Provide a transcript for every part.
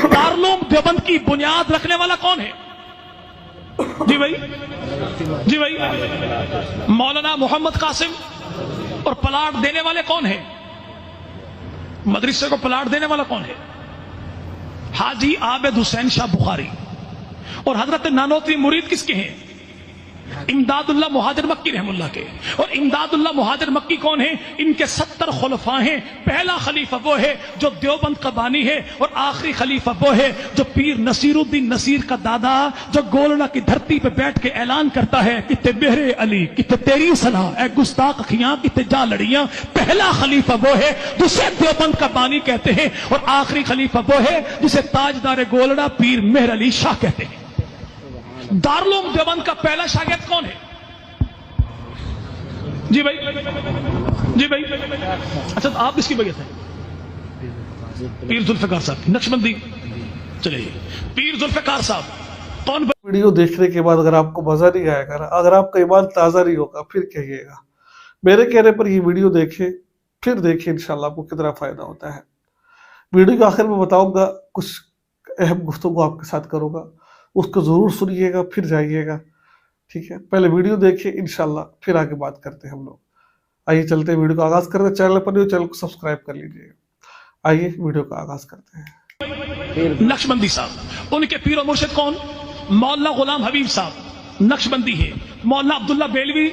दारुल देवबंद की बुनियाद रखने वाला कौन है? जी भाई, जी भाई, मौलाना मोहम्मद कासिम। और प्लाट देने वाले कौन है? मदरसे को प्लाट देने वाला कौन है? हाजी आबिद हुसैन शाह बुखारी। और हजरत नानोतवी मुरीद किसके हैं? इमदादुल्लाह मुहाजिर मक्की रहमुल्लाह के। और इमदादुल्लाह मुहाजिर मक्की कौन है? इनके 70 खुलफा हैं। पहला खलीफा वो है जो देवबंद का बानी है, और आखिरी खलीफा वो है जो पीर नसीरुद्दीन नसीर का दादा, जो गोलना की धरती पे बैठ के ऐलान करता है कि ते मेरे अली कि ते तेरी सलाह ए गुस्ताख अखियां कि ते जा लड़ियां। पहला खलीफा वो है जिसे देवबंद का बानी कहते हैं, और आखिरी खलीफा वो है जिसे ताजदार गोलना पीर मेहर अली शाह कहते हैं। दारुल देवबंद का पहला शागिर्द कौन है? जी भाई, जी भाई। अच्छा, तो आप किसकी बगैर है? पीर जुल्फिकार साहब, नक्शबंदी। चलिए, पीर जुल्फिकार साहब कौन? वीडियो देखने के बाद अगर आपको मजा नहीं आएगा, अगर आपका ईमान ताज़ा नहीं होगा, फिर कहिएगा। मेरे कहने पर ये वीडियो देखें, फिर देखिए, इंशाल्लाह आपको कितना फायदा होता है। वीडियो के आखिर में बताऊंगा, कुछ अहम गुफ्तगू आपके साथ करूंगा, उसको जरूर सुनिएगा, फिर जाइएगा। ठीक है, पहले वीडियो देखिए, इंशाल्लाह फिर आगे बात करते हैं हम लोग। आइए चलते हैं, वीडियो का आगाज करते हैं। चैनल पर नहीं, चैनल को सब्सक्राइब कर लीजिएगा। आइए वीडियो का आगाज करते हैं। नक्शबंदी साहब, उनके पीर और मुर्शिद कौन? मौलाना गुलाम हबीब साहब नक्शबंदी है। मौलाना अब्दुल्ला बेलवी,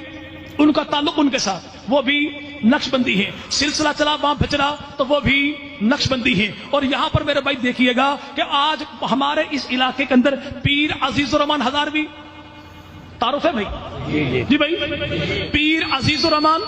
उनका ताल्लुक उनके साथ, वो भी नक्शबंदी है। सिलसिला चला वहां भिचरा तो वो भी नक्शबंदी है। और यहां पर मेरे भाई देखिएगा कि आज हमारे इस इलाके के अंदर पीर अजीजुर रहमान हजारवी, तारुफ है भाई? जी भाई, पीर अजीजुर रहमान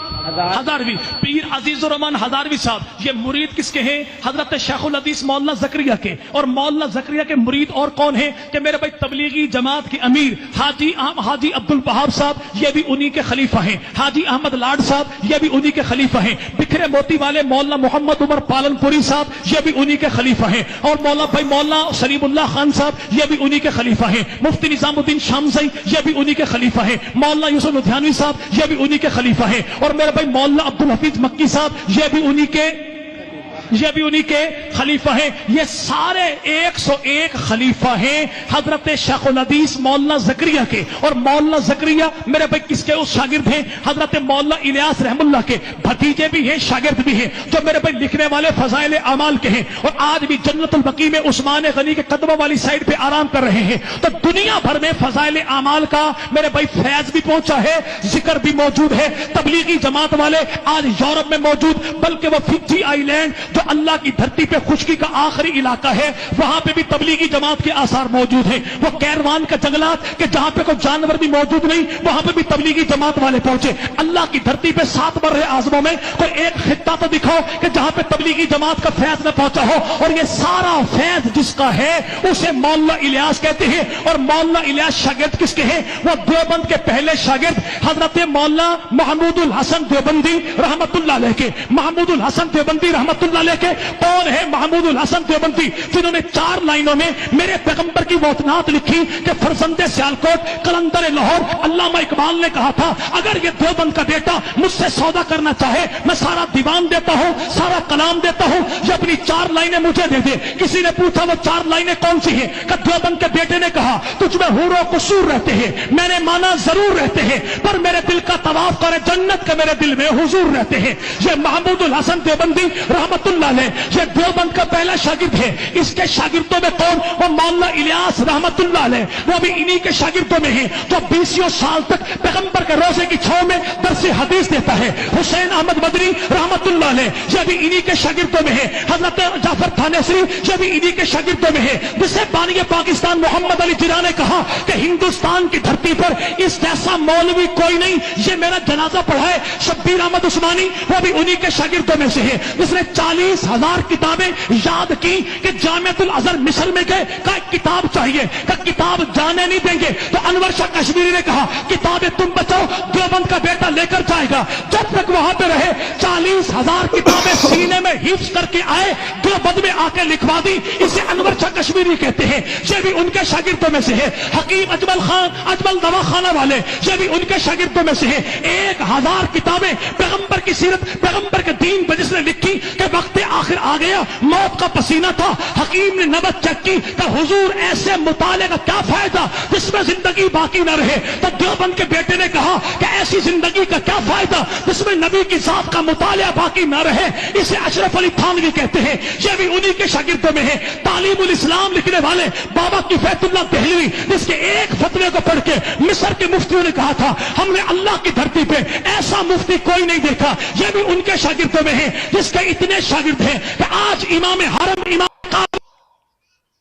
हजारवी। पीर अजीजुर रहमान हजारवी साहब ये मुरीद किसके हैं? हजरत शेखुल हदीस मौलाना जकरिया के। और मौलाना जकरिया के मुरीद और कौन है कि मेरे भाई तबलीगी जमात के अमीर हाजी अब्दुल वहाब साहब, ये भी उन्हीं के खलीफा हैं। हाजी अहमद लाड साहब, ये भी उन्हीं के खलीफा हैं। बिखरे मोती वाले मौलाना मोहम्मद उमर पालनपुरी साहब, ये भी उन्हीं के खलीफा हैं। और मौलाना सलीमुल्लाह खान साहब, ये भी उन्हीं के खलीफा हैं। मुफ्ती निजामुद्दीन शामसई, ये भी उन्हीं के खलीफा हैं। मौलाना यूसुफ लुधियानवी साहब, ये भी उन्हीं के खलीफा हैं। और मेरे भाई मौलाना अब्दुल हफीज मक्की साहब, ये भी उन्हीं के खलीफा हैं। ये सारे 101 खलीफा हैं हजरत शेखुल हदीस मौलाना जकरिया के। और मौलाना जकरिया मेरे भाई किसके उस शागिर्द हैं? हजरत मौलाना इलियास रहमुल्लाह के भतीजे भी हैं, शागिर्द भी हैं, जो मेरे भाई लिखने वाले फजाइल अमाल के हैं। और आज भी जन्नतुल बकी में उस्मान गनी के कदमों वाली साइड पे आराम कर रहे हैं। तो दुनिया भर में फजाइल अमाल का मेरे भाई फैज भी पहुंचा है, जिक्र भी मौजूद है। तबलीगी जमात वाले आज यूरोप में मौजूद, बल्कि वो फिजी आइलैंड जो अल्लाह की धरती पे खुशकी का आखिरी इलाका है, वहां पे भी तबलीगी जमात के आसार मौजूद हैं। वो कैरवान का जंगलात के जहां पे कोई जानवर भी मौजूद नहीं, वहां पे भी तबलीगी जमात वाले पहुंचे। अल्लाह की धरती पे 7 बर्रे आज़मों में कोई एक खित्ता तो दिखाओ कि जहां पे तबलीगी जमात का फैज न पहुंचा हो। और ये सारा फैज जिसका है उसे मौलाना इलियास कहते हैं। और मौलाना इलियास शागिर्द किसके हैं? वो देवबंद के पहले शागिर्द हजरत मौलाना महमूदुल हसन देवबंदी रहमतुल्लाह अलैह के। महमूदुल हसन देवबंदी रहमतुल्लाह अलैह के कौन है? महमूदुल हसन देवबंदी, जिन्होंने 4 लाइनों में मेरे पैगंबर की वतनात लिखी कि फरजंदे सियालकोट कलंदर लाहौर। अल्लामा इकबाल ने कहा था, अगर ये देवबंद का बेटा मुझसे सौदा करना चाहे, मैं सारा दीवान देता हूं, सारा कलाम देता हूं, ये अपनी 4 लाइनें मुझे दे दे। किसी ने पूछा वो 4 लाइनें कौन सी हैं? कि देवबंद के बेटे ने कहा, तुझ में हूरो कुसूर रहते हैं। मैंने माना जरूर रहते हैं, पर मेरे दिल का तवाफ करे जन्नत के मेरे दिल में हुजूर रहते हैं। ये महमूदुल हसन देवबंदी रहमतुल्लाह अलैह, ये देवबंद का पहला शागिर्द है। इसके शागिर्दों में कौन? वो मौलाना इलियास रहमतुल्लाह अलैह, वो भी इन्हीं के शागिर्दों में है, जो 20 साल तक पैगंबर के रोजे की छांव में दरसे हदीस देता है। हुसैन अहमद मदनी रहमतुल्लाह अलैह, ये भी इन्हीं के शागिर्दों में है। हजरत जाफर थानेसरी, ये भी इन्हीं के शागिर्दों में है। जिसे बानी पाकिस्तान मोहम्मद अली जिन्ना ने कहा कि हिंदुस्तान की धरती पर इस जैसा मौलवी कोई नहीं, ये मेरा जनाजा पढ़ाए। शब्बीर अहमद उस्मानी, वो भी उन्हीं के शागिर्दों में से है, जिसने 40,000 किताबें याद की कि जामिअतुल अज़हर मिस्र में गए, कहा किताब चाहिए, कहा किताब जाने नहीं देंगे। तो अनवर शाह कश्मीरी ने कहा किताबें तुम बचाओ, देवबंद का बेटा लेकर जाएगा। जब तक वहां पे रहे 40,000 किताबें सीने में हिफ्ज करके आए, देवबंद में आके लिखवा दी। इसे अनवर शाह कश्मीरी कहते हैं, ये भी उनके शागिर्दों में से है। हकीम अजमल खान, अजमल दवाखाना वाले, ये भी उनके शागिर्दों में से है। 1000 किताबें पैगंबर की सीरत, पैगंबर के दीन पर जिसने लिखी कि वक्त وقت آخر آ گیا، موت کا پسینہ تھا، حکیم نے نبض چیک کی کہ حضور ایسے مطالعے کا کیا فائدہ جس میں زندگی باقی نہ رہے؟ تو دیوبند کے بیٹے نے کہا کہ ایسی زندگی کا کیا فائدہ جس میں نبی کی ذات کا مطالعہ باقی نہ رہے؟ اسے اشرف علی تھانوی کہتے ہیں، یہ بھی انہی کے شاگردوں میں ہے۔ تعلیم الاسلام لکھنے والے بابا کفایت اللہ دہلوی، جس کے ایک فتوے کو پڑھ کے مصر کے مفتیوں نے کہا تھا ہم نے اللہ کی دھرتی پہ ایسا مفتی کوئی نہیں دیکھا، یہ بھی ان کے شاگردوں میں ہے، جس کے اتنے شاگرد ہیں کہ آج امام حرم امام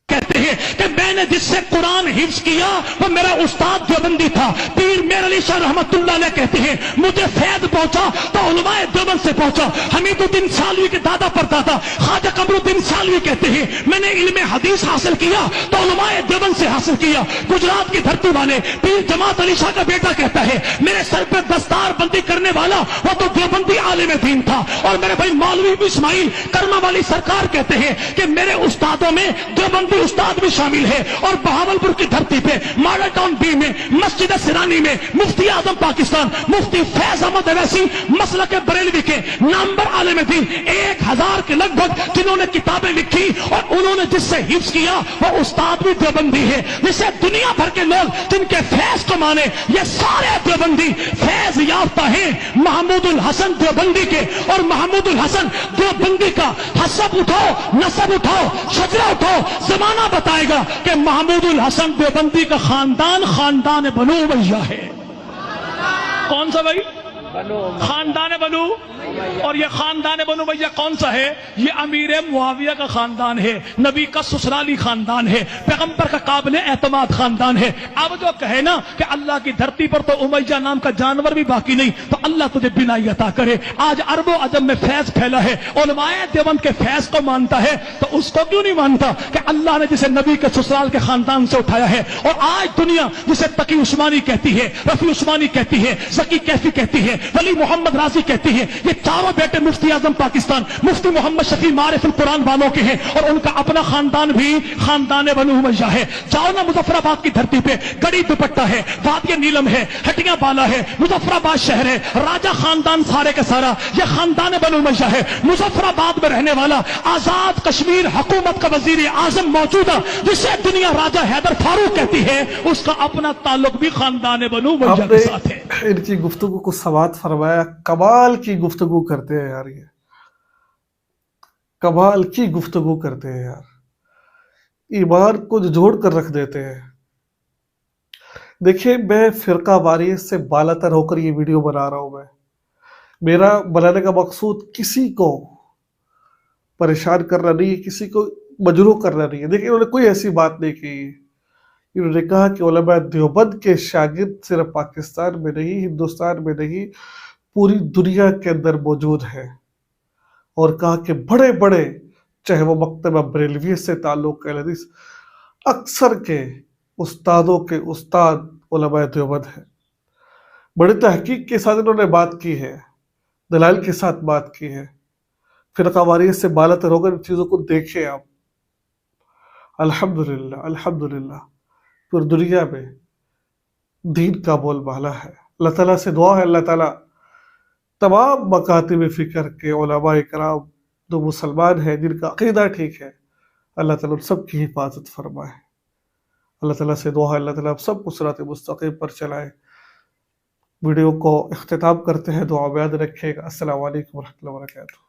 کہتے ہیں کہ میں نے جس سے قرآن حفظ کیا وہ میرا استاد دیوبندی تھا۔ پیر میر علی شاہ رحمت اللہ علیہ کہتے ہیں مجھے فیض پہنچا تو علماء دیوبند سے پہنچا۔ حمید الدین سالوی کے دادا پر دادا خواجہ قمر الدین سالوی کہتے ہیں میں نے علم حدیث حاصل کیا تو علماء دیوبند سے حاصل کیا۔ گجرات کی دھرتی والے پیر جماعت علی شاہ کا بیٹا کہتا ہے میرے سر پہ دستار بندی کرنے والا وہ تو دیوبندی عالم دین تھا۔ اور میرے بھائی مولوی اسماعیل کرما والی سرکار کہتے ہیں کہ میرے استادوں میں دیوبندی استاد بھی شامل ہے۔ اور بہاولپور کی دھرتی پہ ماڈل ٹاؤن بی میں مسجد سرانی میں مفتی اعظم پاکستان مفتی فیض احمد اویسی مسلک بریلوی کے نامور عالم دین 1000 کے لگ بھگ جنہوں نے کتابیں لکھی اور انہوں نے جس سے حفظ کیا وہ استاد بھی دیوبندی ہے، جسے دنیا بھر کے لوگ جن کے فیض کو مانے یہ سارے دیوبندی فیض یافتہ ہیں۔ محمود الحسن دیوبندی کے اور محمود الحسن دیوبندی کا حسب اٹھاؤ، نسب اٹھاؤ، شجرہ اٹھاؤ، زمانہ بتائے گا کہ محمود الحسن دیوبندی کا خاندان بنو امیہ ہے۔ کون سا بھائی؟ خاندان بنو، اور یہ خاندان بنو امیہ کون سا ہے؟ یہ امیر معاویہ کا خاندان ہے، نبی کا سسرالی خاندان ہے، پیغمبر کا قابل اعتماد خاندان ہے۔ اب جو کہے نا کہ اللہ کی دھرتی پر تو امیہ نام کا جانور بھی باقی نہیں، تو اللہ تجھے بینائی عطا کرے۔ آج عرب و عجم میں فیض پھیلا ہے، علماء دیوبند کے فیض کو مانتا ہے تو اس کو کیوں نہیں مانتا کہ اللہ نے جسے نبی کے سسرال کے خاندان سے اٹھایا ہے؟ اور آج دنیا جسے تقی عثمانی کہتی ہے، رفیع عثمانی کہتی ہے، ذکی کیفی کہتی ہے، ولی محمد راضی کہتی ہے، یہ چاروں بیٹے مفتی اعظم پاکستان مفتی محمد شفیع معارف القرآن والوں کے ہیں، اور ان کا اپنا خاندان بھی خاندان بنو امیہ ہے۔ جاؤ نا مظفر آباد کی دھرتی پہ گڑی دوپٹہ ہے، وادی نیلم ہے، ہٹیاں بالا ہے، مظفر آباد شہر ہے، راجہ خاندان سارے کا سارا یہ خاندان بنو امیہ ہے۔ مظفر آباد میں رہنے والا آزاد کشمیر حکومت کا وزیر اعظم موجودہ جسے دنیا راجہ حیدر فاروق کہتی ہے، اس کا اپنا تعلق بھی خاندان بنو امیہ کے ساتھ ہے۔ ان کی گفتگو کو سماعت فرمایا، کمال کی گفتگو کرتے ہیں یار، یہ کمال کی گفتگو کرتے ہیں یار، ایمان کو جوڑ کر رکھ دیتے ہیں۔ دیکھیں میں فرقہ واریت سے بالاتر ہو کر یہ ویڈیو بنا رہا ہوں، میرا بنانے کا مقصود کسی کو پریشان کرنا نہیں ہے، کسی کو مجروح کرنا نہیں ہے۔ دیکھیں انہوں نے کوئی ایسی بات نہیں کی، انہوں نے کہا کہ علماء دیوبند کے شاگرد صرف پاکستان میں نہیں، ہندوستان میں نہیں، پوری دنیا کے اندر موجود ہیں، اور کہا کہ بڑے بڑے چاہے وہ مکتبہ بریلوی سے تعلق ہے حدیث اکثر کے استادوں کے استاد علماء دیوبند ہیں۔ بڑی تحقیق کے ساتھ انہوں نے بات کی ہے، دلائل کے ساتھ بات کی ہے۔ فرقہ واریت سے بالاتر ہو کر ان چیزوں کو دیکھیں آپ۔ الحمدللہ الحمدللہ پوری دنیا میں دین کا بول بالا ہے۔ اللہ تعالیٰ سے دعا ہے اللہ تعالیٰ تمام مکاتب فکر کے علماء کرام جو مسلمان ہیں جن کا عقیدہ ٹھیک ہے، اللہ تعالیٰ ان سب کی حفاظت فرمائے۔ اللہ تعالیٰ سے دعا ہے اللہ تعالیٰ سب کو صراط مستقیم پر چلائے۔ ویڈیو کو اختتام کرتے ہیں، دعا میں یاد رکھیے گا۔ السلام علیکم ورحمۃ اللہ وبرکاتہ۔